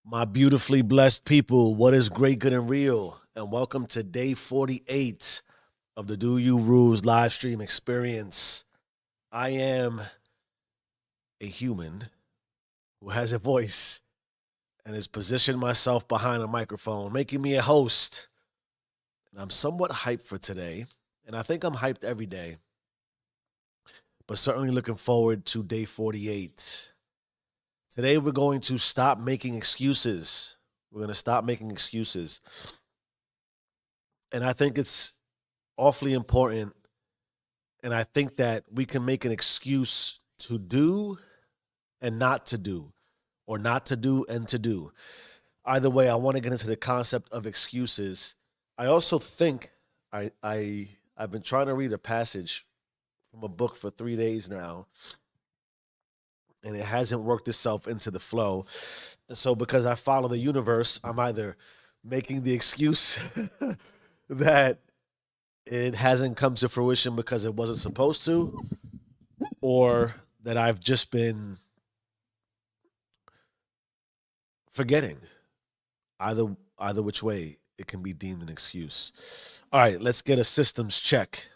My beautifully blessed people, what is great, good, and real? And welcome to day 48 of the Do You Rules live stream experience. I am a human who has a voice and has positioned myself behind a microphone, making me a host. And I'm somewhat hyped for today. And I think I'm hyped every day, but certainly looking forward to day 48. Today, we're going to stop making excuses. We're going to stop making excuses. And I think it's awfully important. And I think that we can make an excuse to do and not to do, or not to do and to do. Either way, I want to get into the concept of excuses. I also think I've been trying to read a passage from a book for 3 days now, and it hasn't worked itself into the flow. And so, because I follow the universe, I'm either making the excuse that it hasn't come to fruition because it wasn't supposed to, or that I've just been forgetting. Either which way, it can be deemed an excuse. All right, let's get a systems check.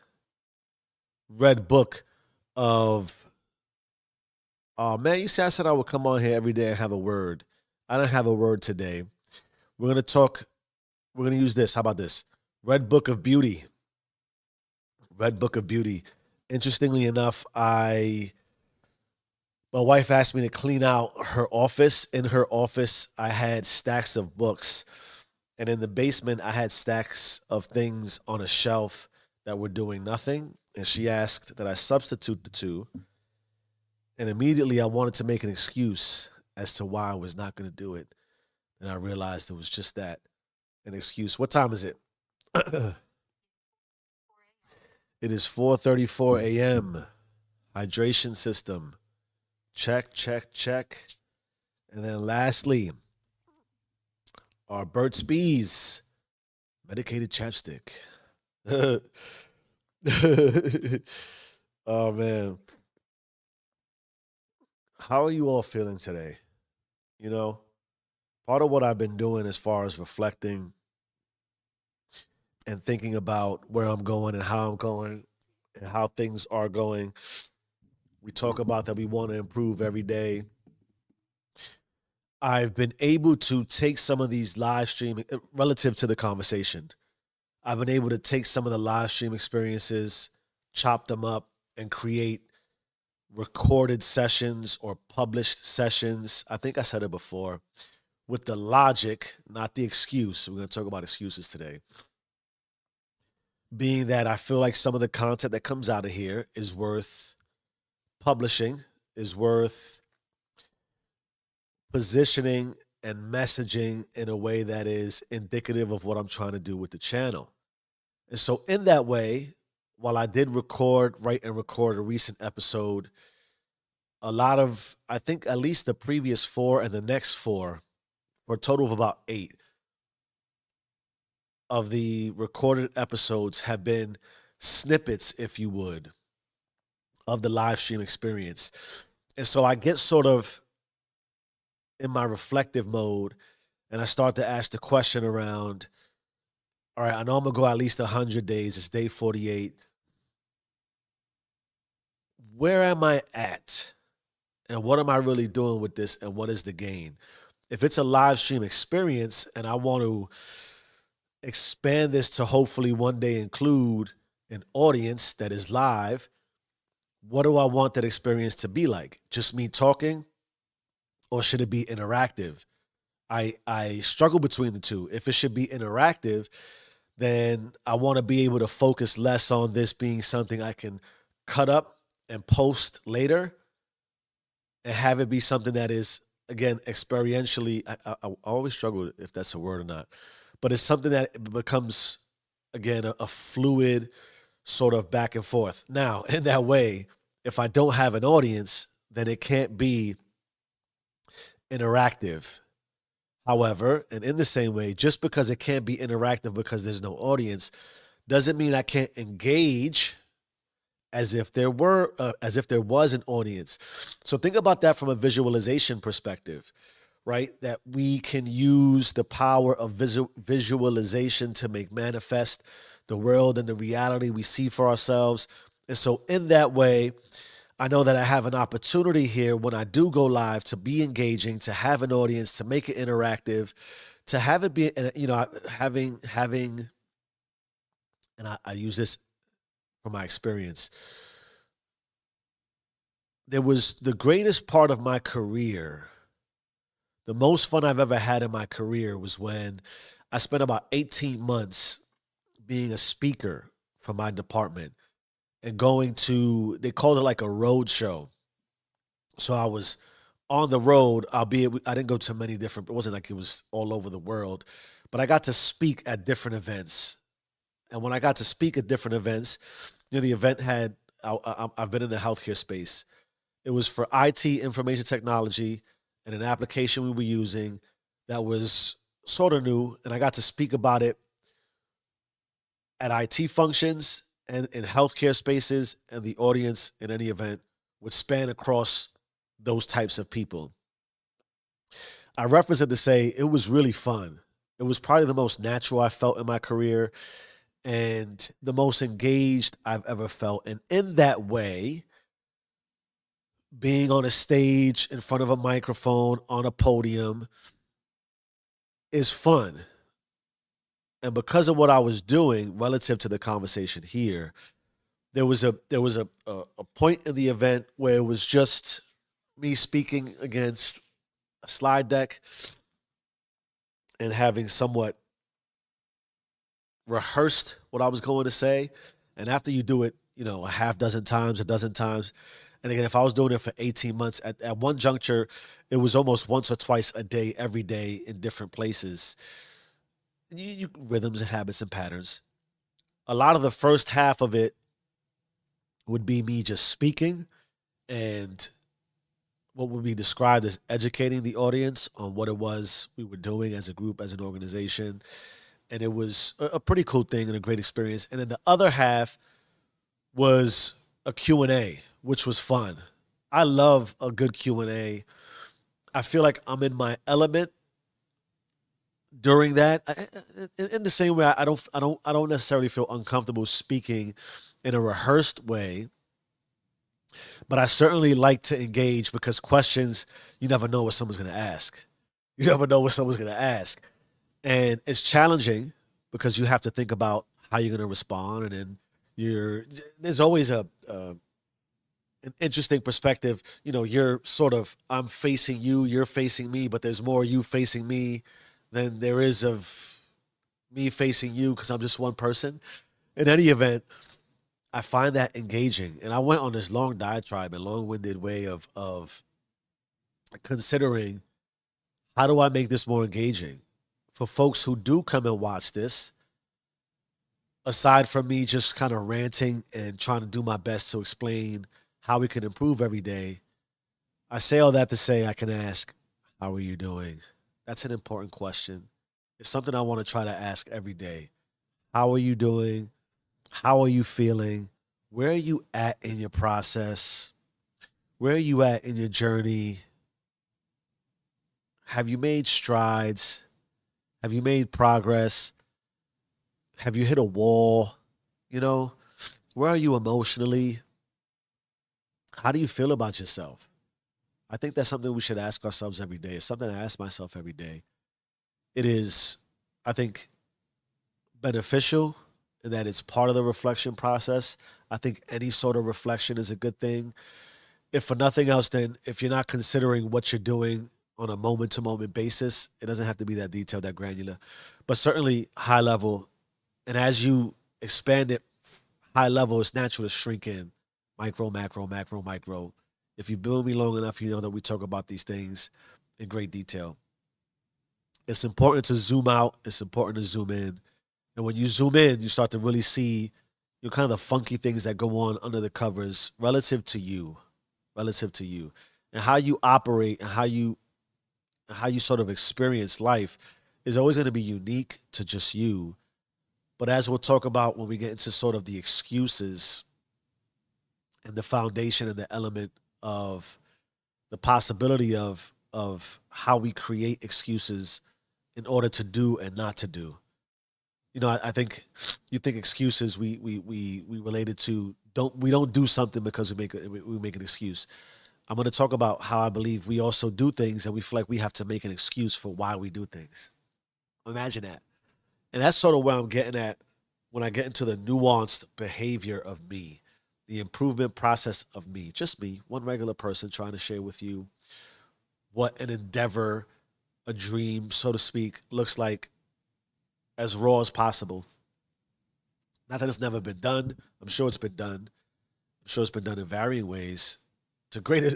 Read book of oh man, you said I said I would come on here every day and have a word. I don't have a word today. We're gonna talk, we're gonna use this. How about this? Red Book of Beauty. Red Book of Beauty. Interestingly enough, I my wife asked me to clean out her office. In her office, I had stacks of books. And in the basement, I had stacks of things on a shelf that were doing nothing. And she asked that I substitute the two. And immediately I wanted to make an excuse as to why I was not going to do it. And I realized it was just that, an excuse. What time is it? It is 4:34 a.m. Hydration system. Check, check, check. And then lastly, our Burt's Bees medicated chapstick. Oh man. How are you all feeling today? You know, part of what I've been doing as far as reflecting and thinking about where I'm going and how I'm going and how things are going. We talk about that we want to improve every day. I've been able to take some of these live streaming relative to the conversation. I've been able to take some of the live stream experiences, chop them up, and create recorded sessions or published sessions. I think I said it before with the logic, not the excuse. We're going to talk about excuses today. Being that I feel like some of the content that comes out of here is worth publishing, is worth positioning and messaging in a way that is indicative of what I'm trying to do with the channel. And so, in that way, while I did write and record a recent episode, a lot of, I think at least the previous four and the next four, for a total of about eight of the recorded episodes, have been snippets, if you would, of the live stream experience. And so I get sort of in my reflective mode and I start to ask the question around, all right, I know I'm gonna go at least 100 days. It's day 48. Where am I at? And what am I really doing with this? And what is the gain? If it's a live stream experience and I want to expand this to hopefully one day include an audience that is live, what do I want that experience to be like? Just me talking, or should it be interactive? I struggle between the two. If it should be interactive, then I want to be able to focus less on this being something I can cut up and post later and have it be something that is, again, experientially. I always struggle if that's a word or not, but it's something that becomes, again, a fluid sort of back and forth. Now, in that way, if I don't have an audience, then it can't be interactive. However, and in the same way, just because it can't be interactive because there's no audience, doesn't mean I can't engage as if there was an audience. So think about that from a visualization perspective, right? That we can use the power of visualization to make manifest the world and the reality we see for ourselves. And so, in that way, I know that I have an opportunity here when I do go live to be engaging, to have an audience, to make it interactive, to have it be, having, and I use this from my experience. There was the greatest part of my career. The most fun I've ever had in my career was when I spent about 18 months being a speaker for my department and going to, they called it like a road show. So I was on the road, albeit I didn't go to many different, it wasn't like it was all over the world, but I got to speak at different events. And when I got to speak at different events, the event had, I've been in the healthcare space. It was for IT, information technology, and an application we were using that was sort of new. And I got to speak about it at IT functions and in healthcare spaces, and the audience in any event would span across those types of people. I reference it to say it was really fun. It was probably the most natural I felt in my career and the most engaged I've ever felt. And in that way, being on a stage in front of a microphone on a podium is fun. And because of what I was doing relative to the conversation here, there was a point in the event where it was just me speaking against a slide deck and having somewhat rehearsed what I was going to say. And after you do it, a half dozen times, a dozen times, and again, if I was doing it for 18 months, at one juncture, it was almost once or twice a day, every day in different places. Rhythms and habits and patterns. A lot of the first half of it would be me just speaking and what would be described as educating the audience on what it was we were doing as a group, as an organization. And it was a pretty cool thing and a great experience. And then the other half was a Q&A, which was fun. I love a good Q&A. I feel like I'm in my element during that. In the same way, I don't necessarily feel uncomfortable speaking in a rehearsed way, but I certainly like to engage because questions, you never know what someone's going to ask. You never know what someone's going to ask. And it's challenging because you have to think about how you're going to respond. And then there's always an interesting perspective. You're sort of, I'm facing you, you're facing me, but there's more you facing me than there is of me facing you because I'm just one person. In any event, I find that engaging. And I went on this long diatribe and long-winded way of considering how do I make this more engaging for folks who do come and watch this, aside from me just kind of ranting and trying to do my best to explain how we can improve every day. I say all that to say I can ask, how are you doing? That's an important question. It's something I want to try to ask every day. How are you doing? How are you feeling? Where are you at in your process? Where are you at in your journey? Have you made strides? Have you made progress? Have you hit a wall? Where are you emotionally? How do you feel about yourself? I think that's something we should ask ourselves every day. It's something I ask myself every day. It is, I think, beneficial in that it's part of the reflection process. I think any sort of reflection is a good thing. If for nothing else, then if you're not considering what you're doing on a moment to moment basis, it doesn't have to be that detailed, that granular, but certainly high level. And as you expand it high level, it's natural to shrink in micro, macro, macro, micro. If you've been with me long enough, you know that we talk about these things in great detail. It's important to zoom out. It's important to zoom in. And when you zoom in, you start to really see kind of the funky things that go on under the covers relative to you, and how you operate and how you sort of experience life is always going to be unique to just you. But as we'll talk about when we get into sort of the excuses and the foundation and the element of the possibility of of how we create excuses in order to do and not to do. You know, I think you think excuses we related to don't do something because we make an excuse. I'm going to talk about how I believe we also do things and we feel like we have to make an excuse for why we do things. Imagine that. And that's sort of where I'm getting at when I get into the nuanced behavior of me, the improvement process of me, just me, one regular person trying to share with you what an endeavor, a dream, so to speak, looks like as raw as possible. Not that it's never been done. I'm sure it's been done. I'm sure it's been done in varying ways to greater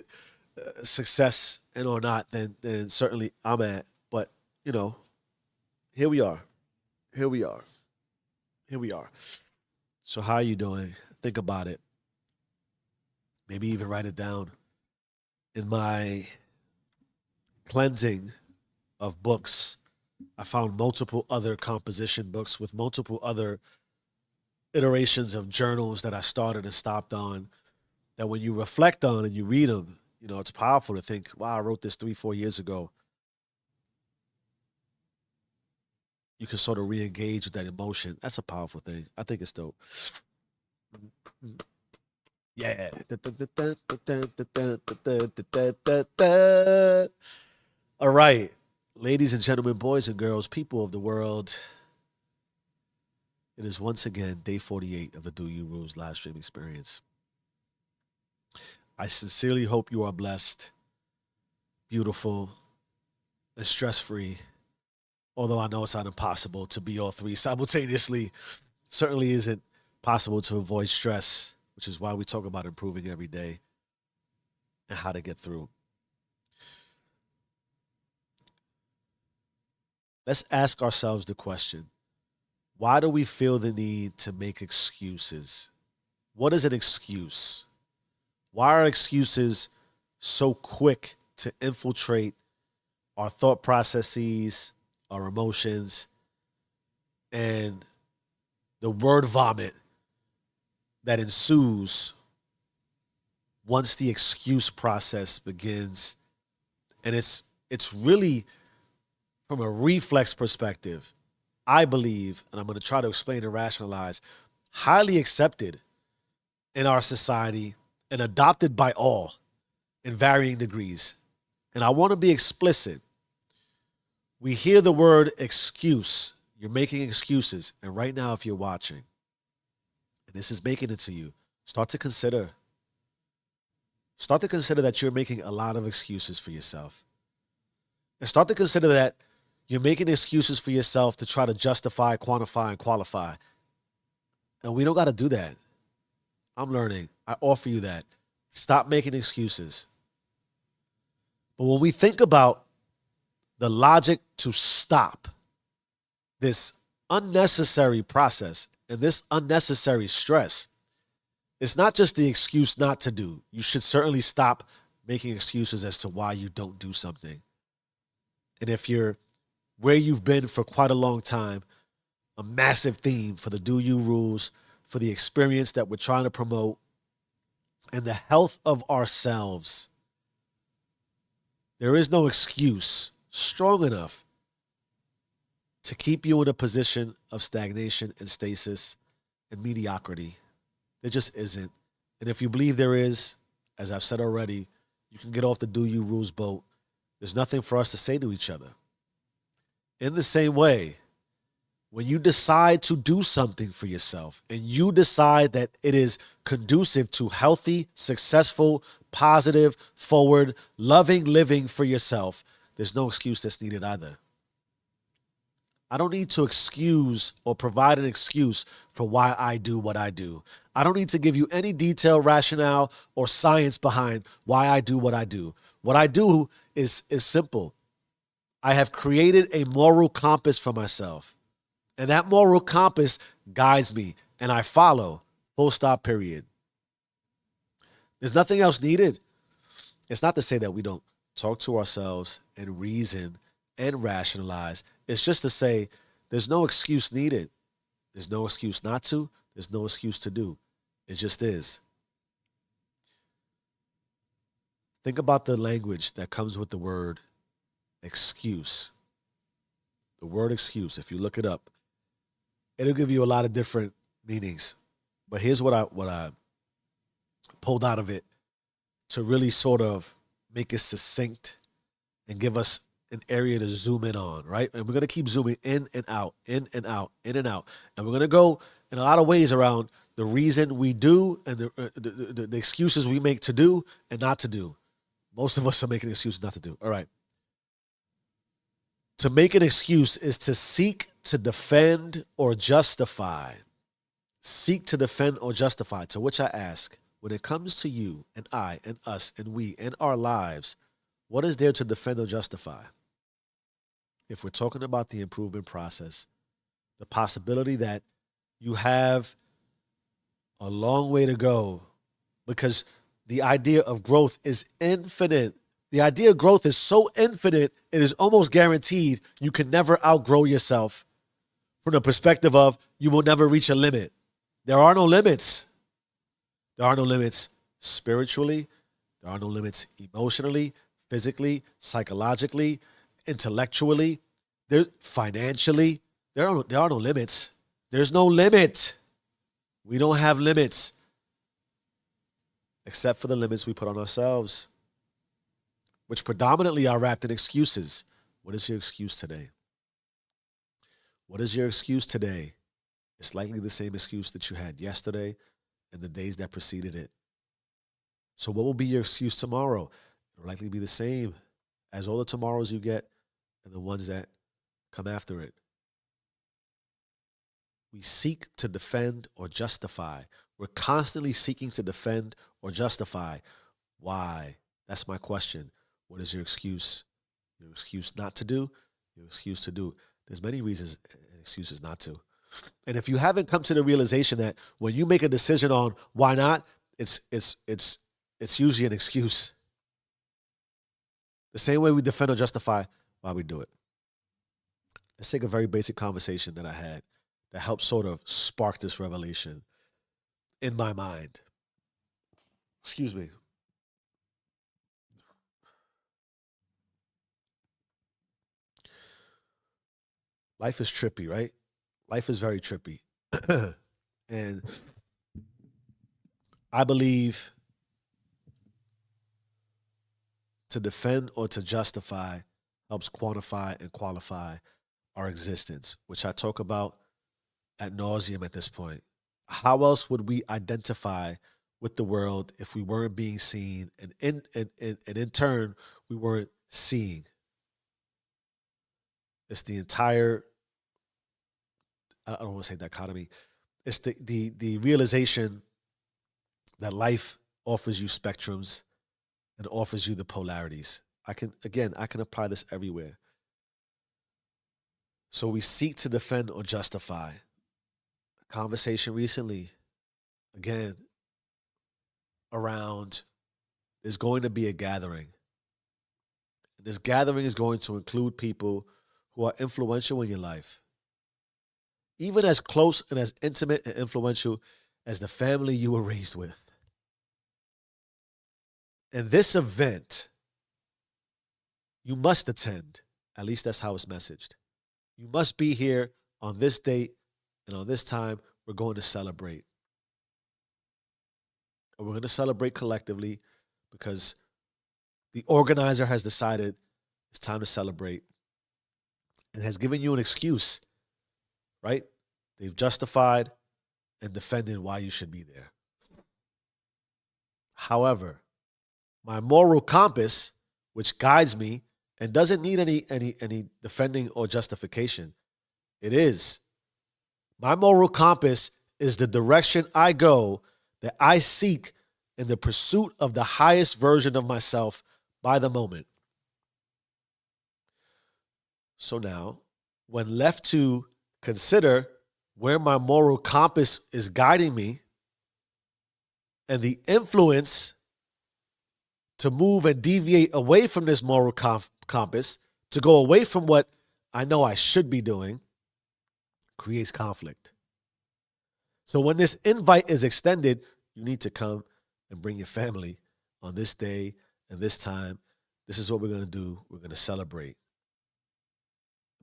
success and or not than certainly I'm at. But, you know, here we are. Here we are. Here we are. So how are you doing? Think about it. Maybe even write it down. In my cleansing of books, I found multiple other composition books with multiple other iterations of journals that I started and stopped on that when you reflect on and you read them, you know, it's powerful to think, wow, I wrote this 3, 4 years ago. You can sort of re-engage with that emotion. That's a powerful thing. I think it's dope. Yeah. All right. Ladies and gentlemen, boys and girls, people of the world, it is once again day 48 of the Do You Rules live stream experience. I sincerely hope you are blessed, beautiful, and stress-free. Although I know it's not impossible to be all three simultaneously, certainly isn't possible to avoid stress, which is why we talk about improving every day and how to get through. Let's ask ourselves the question, why do we feel the need to make excuses? What is an excuse? Why are excuses so quick to infiltrate our thought processes, our emotions, and the word vomit that ensues once the excuse process begins? And it's really, from a reflex perspective, I believe, and I'm going to try to explain and rationalize, highly accepted in our society and adopted by all in varying degrees. And I want to be explicit. We hear the word excuse. You're making excuses. And right now, if you're watching, and this is making it to you, start to consider that you're making a lot of excuses for yourself. And start to consider that you're making excuses for yourself to try to justify, quantify, and qualify. And we don't got to do that. I'm learning. I offer you that. Stop making excuses. But when we think about the logic to stop this unnecessary process and this unnecessary stress, it's not just the excuse not to do. You should certainly stop making excuses as to why you don't do something. And if you're where you've been for quite a long time, a massive theme for the Do You Rules, for the experience that we're trying to promote, and the health of ourselves, there is no excuse strong enough to keep you in a position of stagnation and stasis and mediocrity. There just isn't. And if you believe there is, as I've said already, you can get off the Do You Rules boat. There's nothing for us to say to each other. In the same way, when you decide to do something for yourself and you decide that it is conducive to healthy, successful, positive, forward, loving living for yourself, there's no excuse that's needed either. I don't need to excuse or provide an excuse for why I do what I do. I don't need to give you any detailed rationale or science behind why I do what I do. What I do is simple. I have created a moral compass for myself. And that moral compass guides me and I follow, full stop, period. There's nothing else needed. It's not to say that we don't talk to ourselves and reason and rationalize. It's just to say there's no excuse needed. There's no excuse not to. There's no excuse to do. It just is. Think about the language that comes with the word excuse. The word excuse, if you look it up, it'll give you a lot of different meanings. But here's what I pulled out of it to really sort of make it succinct and give us an area to zoom in on, right? And we're going to keep zooming in and out, in and out, in and out. And we're going to go in a lot of ways around the reason we do and the excuses we make to do and not to do. Most of us are making excuses not to do. All right. To make an excuse is to seek to defend or justify. Seek to defend or justify. To which I ask, when it comes to you and I and us and we and our lives, what is there to defend or justify? If we're talking about the improvement process, the possibility that you have a long way to go, because the idea of growth is infinite. The idea of growth is so infinite, it is almost guaranteed you can never outgrow yourself from the perspective of you will never reach a limit. There are no limits. There are no limits spiritually. There are no limits emotionally, physically, psychologically, intellectually, financially. There are no limits. There's no limit. We don't have limits except for the limits we put on ourselves, which predominantly are wrapped in excuses. What is your excuse today? What is your excuse today? It's likely the same excuse that you had yesterday and the days that preceded it. So what will be your excuse tomorrow? It will likely be the same as all the tomorrows you get and the ones that come after it. We seek to defend or justify. We're constantly seeking to defend or justify. Why? That's my question. What is your excuse? Your excuse not to do? Your excuse to do? There's many reasons and excuses not to. And if you haven't come to the realization that when you make a decision on why not, it's usually an excuse. The same way we defend or justify why we do it. Let's take a very basic conversation that I had that helped sort of spark this revelation in my mind. Excuse me. Life is trippy, right? Life is very trippy. And I believe to defend or to justify helps quantify and qualify our existence, which I talk about ad nauseum at this point. How else would we identify with the world if we weren't being seen, and in turn we weren't seeing? It's the entire, I don't want to say dichotomy. It's the realization that life offers you spectrums and offers you the polarities. I can apply this everywhere. So we seek to defend or justify. A conversation recently, again, around there's going to be a gathering. And this gathering is going to include people who are influential in your life. Even as close and as intimate and influential as the family you were raised with. And this event, you must attend. At least that's how it's messaged. You must be here on this date and on this time. We're going to celebrate. And we're going to celebrate collectively because the organizer has decided it's time to celebrate and has given you an excuse, right? They've justified and defended why you should be there. However, my moral compass, which guides me and doesn't need any defending or justification, it is. My moral compass is the direction I go, that I seek in the pursuit of the highest version of myself by the moment. So now, when left to consider where my moral compass is guiding me and the influence to move and deviate away from this moral compass, to go away from what I know I should be doing, creates conflict. So when this invite is extended, you need to come and bring your family on this day and this time. This is what we're going to do. We're going to celebrate.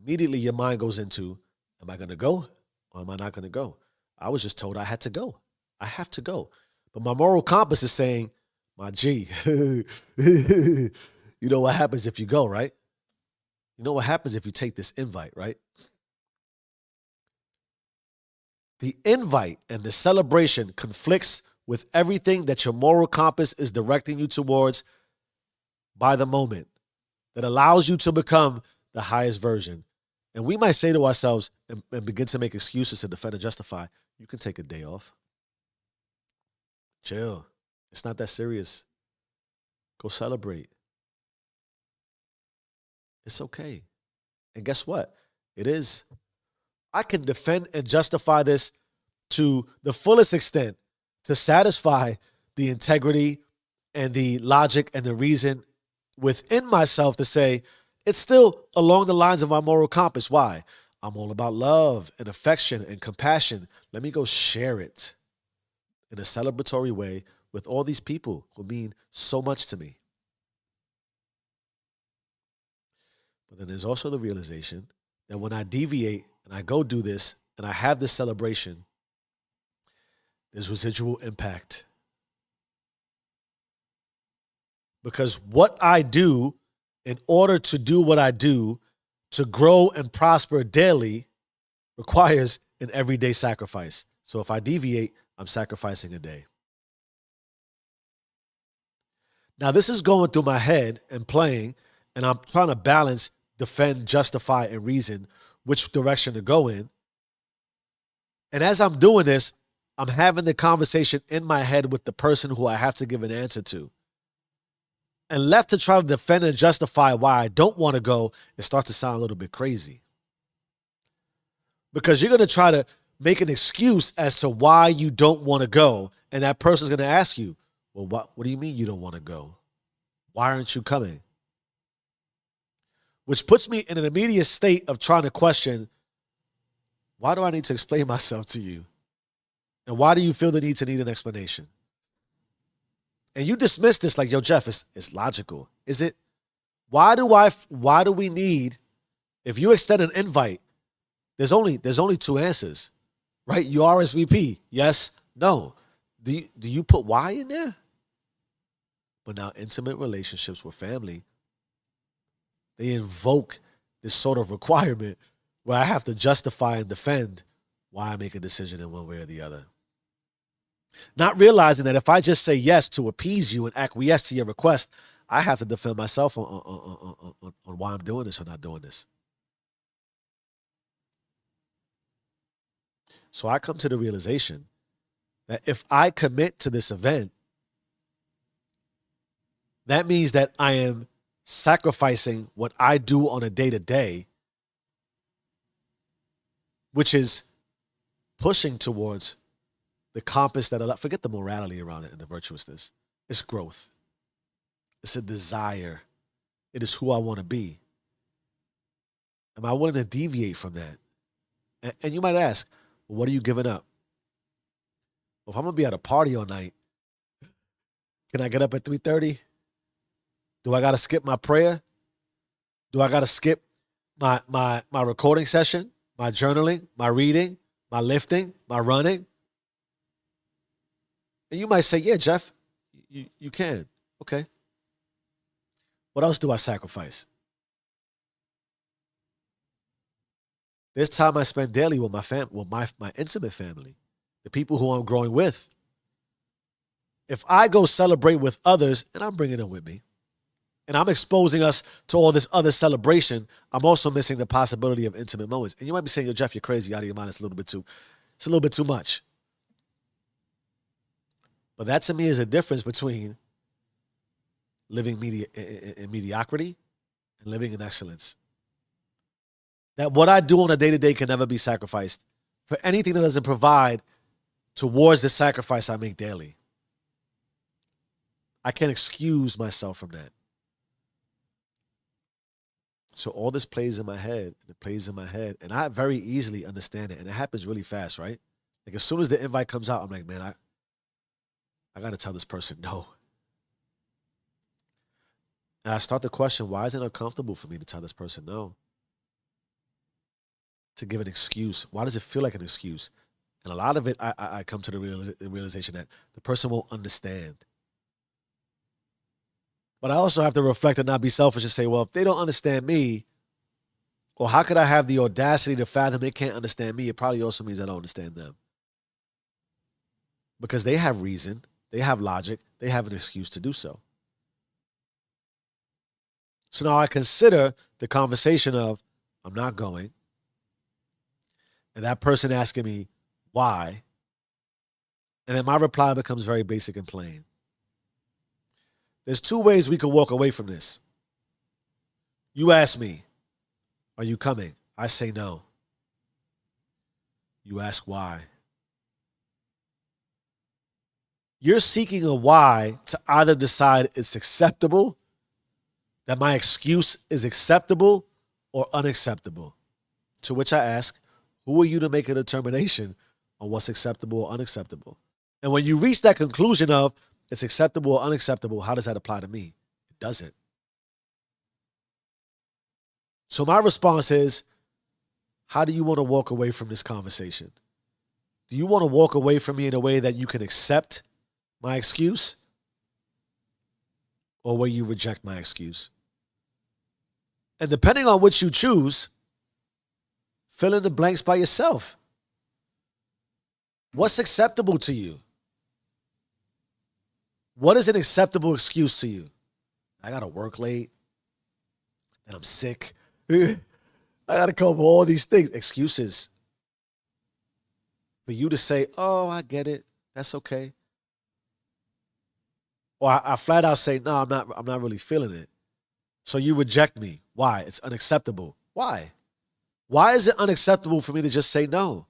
immediately your mind goes into, am I going to go or am I not going to go? I was just told I had to go. I have to go. But my moral compass is saying, my G, you know what happens if you go, right? You know what happens if you take this invite, right? The invite and the celebration conflicts with everything that your moral compass is directing you towards by the moment that allows you to become the highest version. And we might say to ourselves and begin to make excuses to defend and justify, you can take a day off. Chill. It's not that serious. Go celebrate. It's okay. And guess what? It is. I can defend and justify this to the fullest extent to satisfy the integrity and the logic and the reason within myself to say it's still along the lines of my moral compass. Why? I'm all about love and affection and compassion. Let me go share it in a celebratory way with all these people who mean so much to me. But then there's also the realization that when I deviate and I go do this and I have this celebration, there's residual impact. Because what I do in order to do what I do to grow and prosper daily requires an everyday sacrifice. So if I deviate, I'm sacrificing a day. Now, this is going through my head and playing, and I'm trying to balance, defend, justify, and reason which direction to go in. And as I'm doing this, I'm having the conversation in my head with the person who I have to give an answer to. And left to try to defend and justify why I don't want to go, it starts to sound a little bit crazy. Because you're going to try to make an excuse as to why you don't want to go. And that person's going to ask you, well, what do you mean you don't want to go? Why aren't you coming? Which puts me in an immediate state of trying to question, why do I need to explain myself to you? And why do you feel the need to need an explanation? And you dismiss this like, yo, Jeff, it's logical. Is it? Why do we need, if you extend an invite, there's only two answers, right? You RSVP, yes, no. Do you put why in there? But now intimate relationships with family, they invoke this sort of requirement where I have to justify and defend why I make a decision in one way or the other. Not realizing that if I just say yes to appease you and acquiesce to your request, I have to defend myself on why I'm doing this or not doing this. So I come to the realization that if I commit to this event, that means that I am sacrificing what I do on a day-to-day, which is pushing towards the compass that forget the morality around it and the virtuousness. It's growth. It's a desire. It is who I want to be. Am I willing to deviate from that? And you might ask, well, what are you giving up? Well, if I'm going to be at a party all night, can I get up at 3:30? Do I got to skip my prayer? Do I got to skip my recording session, my journaling, my reading, my lifting, my running? And you might say, yeah, Jeff, you can. Okay. What else do I sacrifice? There's time I spend daily with my intimate family, the people who I'm growing with. If I go celebrate with others, and I'm bringing them with me, and I'm exposing us to all this other celebration, I'm also missing the possibility of intimate moments. And you might be saying, yo, Jeff, you're crazy, out of your mind. It's a little bit too much. But that to me is a difference between living in mediocrity and living in excellence. That what I do on a day-to-day can never be sacrificed for anything that doesn't provide towards the sacrifice I make daily. I can't excuse myself from that. So all this plays in my head, and it plays in my head, and I very easily understand it, and it happens really fast, right? Like as soon as the invite comes out, I'm like, man, I got to tell this person no. And I start to question, why is it uncomfortable for me to tell this person no? to give an excuse? Why does it feel like an excuse? And a lot of it, I come to the realization that the person won't understand. But I also have to reflect and not be selfish and say, well, if they don't understand me, or how could I have the audacity to fathom they can't understand me? It probably also means I don't understand them. Because they have reason, they have logic, they have an excuse to do so. So now I consider the conversation of, I'm not going, and that person asking me why, and then my reply becomes very basic and plain. There's two ways we can walk away from this. You ask me, are you coming? I say no. You ask why. You're seeking a why to either decide it's acceptable, that my excuse is acceptable or unacceptable. To which I ask, who are you to make a determination on what's acceptable or unacceptable? And when you reach that conclusion of it's acceptable or unacceptable, how does that apply to me? It doesn't. So my response is, how do you want to walk away from this conversation? Do you want to walk away from me in a way that you can accept my excuse? Or will you reject my excuse? And depending on which you choose, fill in the blanks by yourself. What's acceptable to you? What is an acceptable excuse to you? I got to work late, and I'm sick. I got to come up with all these things. Excuses. For you to say, oh, I get it. That's okay. Or I flat out say, no, I'm not really feeling it. So you reject me. Why? It's unacceptable. Why? Why is it unacceptable for me to just say no?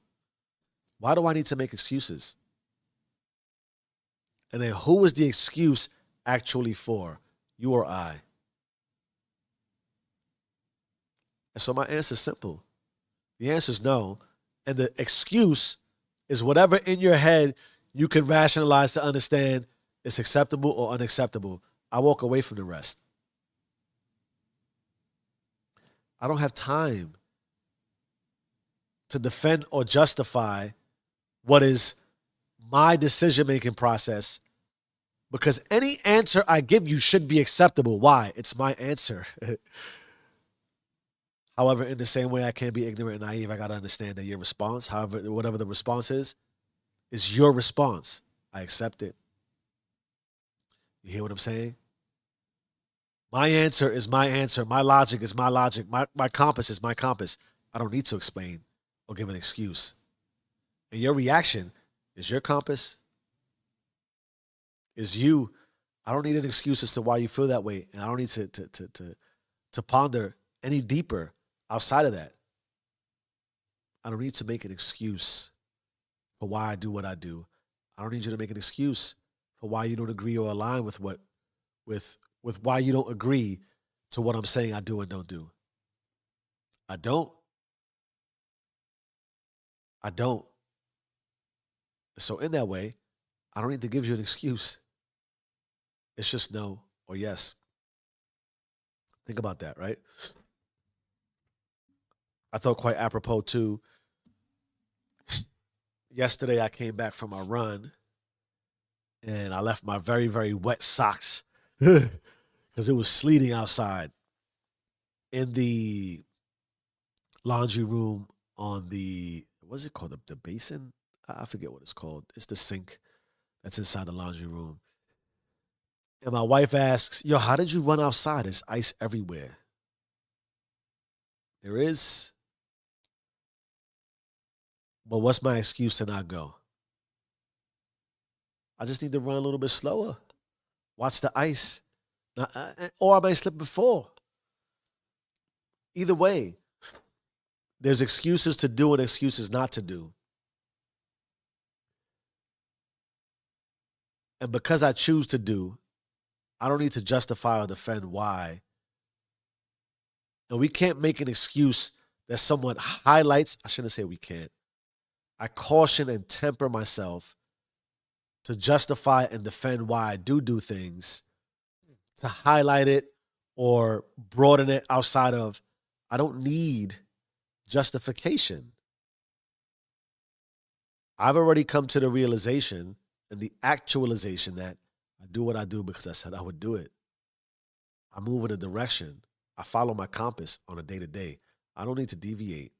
Why do I need to make excuses? And then who is the excuse actually for? You or I? And so my answer is simple. The answer is no. And the excuse is whatever in your head you can rationalize to understand it's acceptable or unacceptable. I walk away from the rest. I don't have time to defend or justify what is my decision-making process, because any answer I give you should be acceptable. Why? It's my answer. However, in the same way I can't be ignorant and naive, I got to understand that your response, however, whatever the response is your response. I accept it. You hear what I'm saying? My answer is my answer. My logic is my logic. My compass is my compass. I don't need to explain or give an excuse. And your reaction is your compass, is you. I don't need an excuse as to why you feel that way. And I don't need to ponder any deeper outside of that. I don't need to make an excuse for why I do what I do. I don't need you to make an excuse for why you don't agree or align with why you don't agree to what I'm saying I do and don't do. I don't. So in that way, I don't need to give you an excuse. It's just no or yes. Think about that, right? I thought quite apropos too. Yesterday I came back from a run and I left my very, very wet socks because it was sleeting outside in the laundry room on the, what's it called? The basin? I forget what it's called. It's the sink that's inside the laundry room. And my wife asks, yo, how did you run outside? There's ice everywhere. There is. But what's my excuse to not go? I just need to run a little bit slower. Watch the ice. Or I may slip and fall. Either way, there's excuses to do and excuses not to do. And because I choose to do, I don't need to justify or defend why. And we can't make an excuse that somewhat highlights, I shouldn't say we can't. I caution and temper myself to justify and defend why I do things, to highlight it or broaden it outside of, I don't need justification. I've already come to the realization and the actualization that I do what I do because I said I would do it. I move in a direction. I follow my compass on a day to day. I don't need to deviate.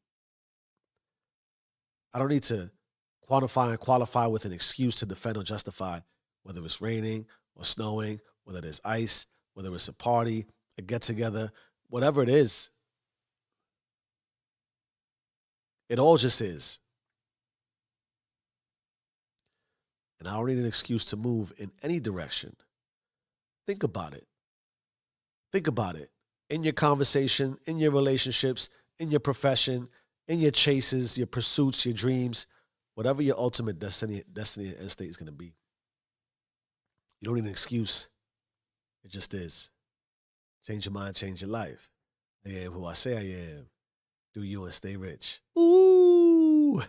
I don't need to quantify and qualify with an excuse to defend or justify whether it's raining or snowing, whether there's ice, whether it's a party, a get together, whatever it is. It all just is. And I don't need an excuse to move in any direction. Think about it. Think about it. In your conversation, in your relationships, in your profession, in your chases, your pursuits, your dreams, whatever your ultimate destiny and end state is going to be. You don't need an excuse. It just is. Change your mind, change your life. I am who I say I am. Do you and stay rich. Ooh.